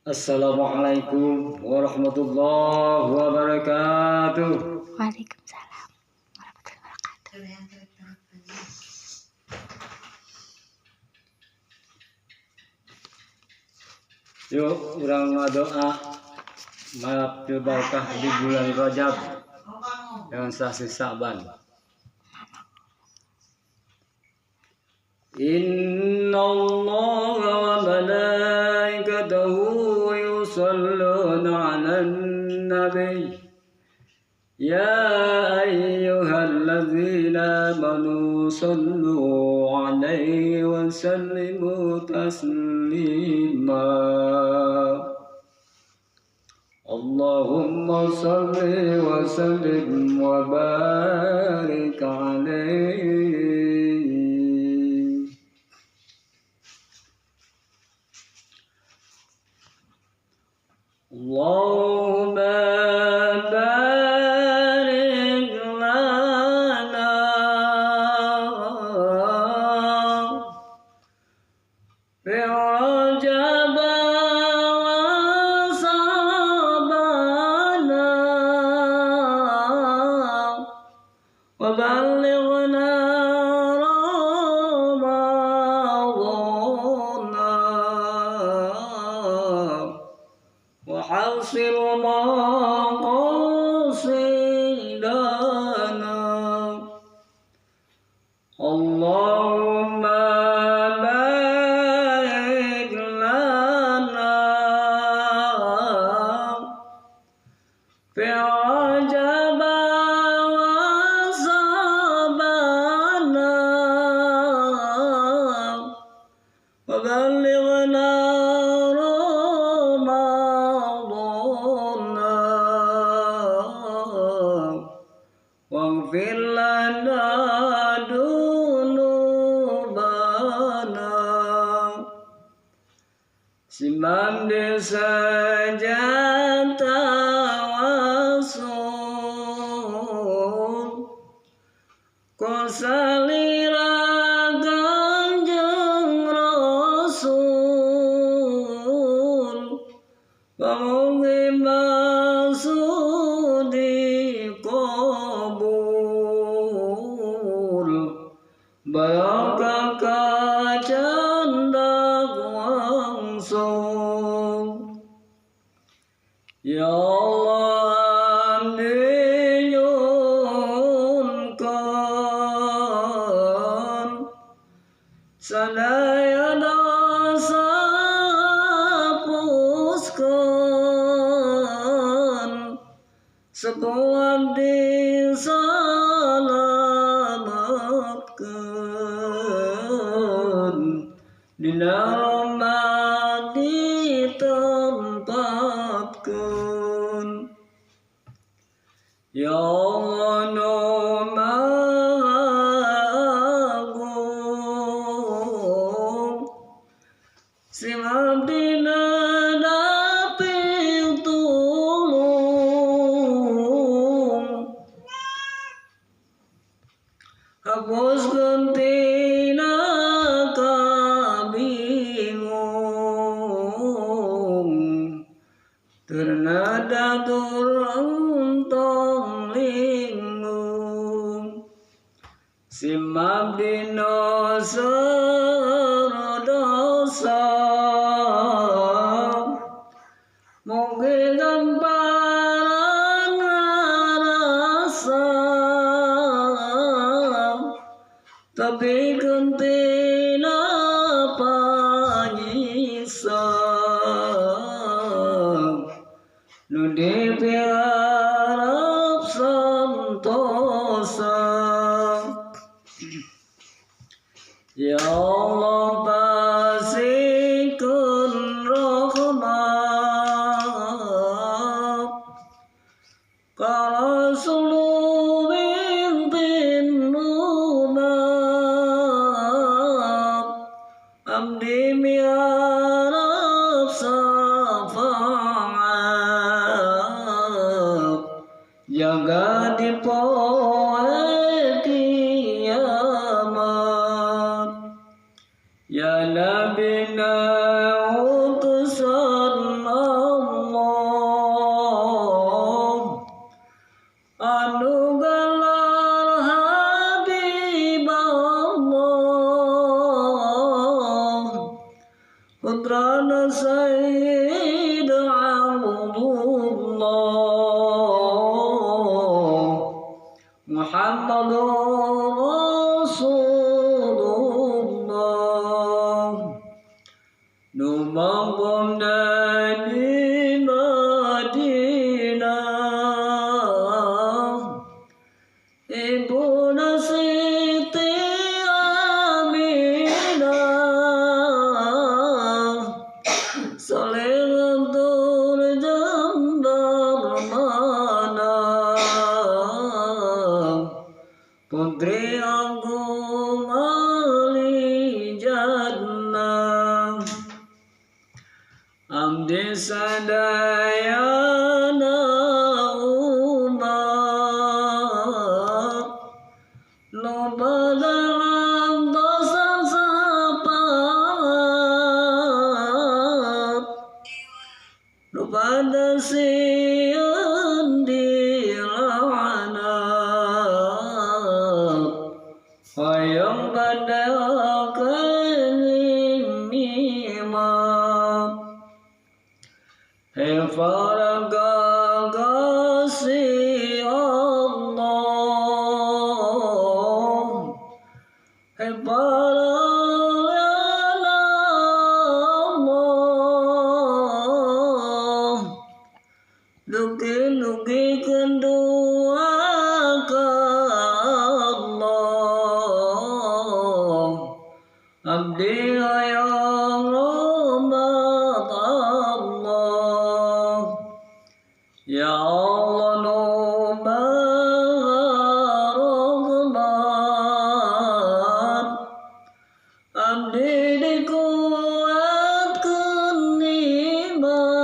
Assalamualaikum warahmatullahi wabarakatuh. Waalaikumsalam warahmatullahi wabarakatuh. Yuk, urang doa mahfil barakah di bulan Rajab dengan sasi Sa'ban. Inna Allah wa malaikatahu yusalluna 'alan nabi. Ya ayyuhalladzina amanu sallu 'alaihi wa sallimu taslima. Allahumma salli wa sallim wa barik 'alaihi. Allahumma barik lana fi Rajab wa Sa'bana wa ballighna وحصل مقاصدنا اللهم بارك لنا في رجب وصبنا وبلغنا واغفر لنا ذنوبنا Simam saja tawasul Ko salira Kanjeng Rasul Pamugi maksudi kabul Barakah kacandak langsung Ya Allah dinyunkan Sadaya dosa hapuskan Sepuak diselamatkan Dina rahmat ditempatkan Ya Allah Maha Agung Simabdina dapil tulung Hapuskan tina kabingung Ternada turun tong lingung Simabdina dosa Mugi gamparan ngarasa Tapi kentina panyisa Nudi piarap santosa Ya Allah pasikun rahmat Kalau seluruh bin umat putrana Sayyid Abdullah Muhammadur Rasulullah Numambung dari Madinah Ibu Siti Aminah Saleh Abdul Jabbar Manaf Putri Agung Ali Jannah Amdi Sadayana Umar Lobadan dosan sapat Lobadan sian dilanat Hayang pada kelimimah Hai para kekasih Allah Hai para Allah Dugi-dugi kedua ke Allah Abdi hayang rahmat Allah Ya Allah Rahman Abdi dikuatkan iman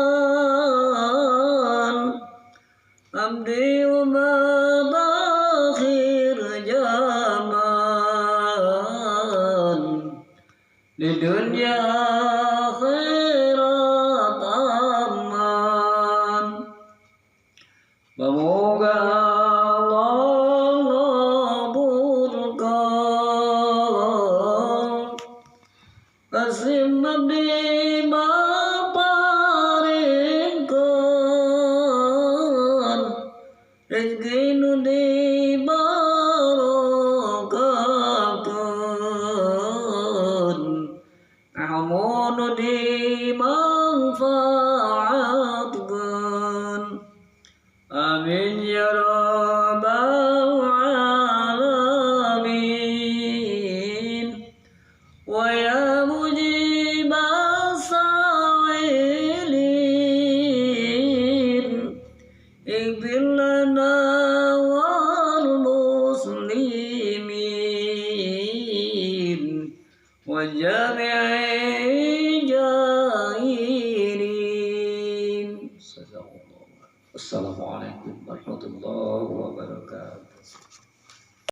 Abdi umat akhir zaman Di dunia akhirat aman Semoga Allah ngabulkan Kasim abdi maparingkan Rezeki nu dibarokahkan Ilmu nu dimanfaatkan Amin ya rabbal alamin Wa ya mujibas sa'ilin Ighfir lana wal muslimin Wa jami'i jahirin Assalamualaikum warahmatullahi wabarakatuh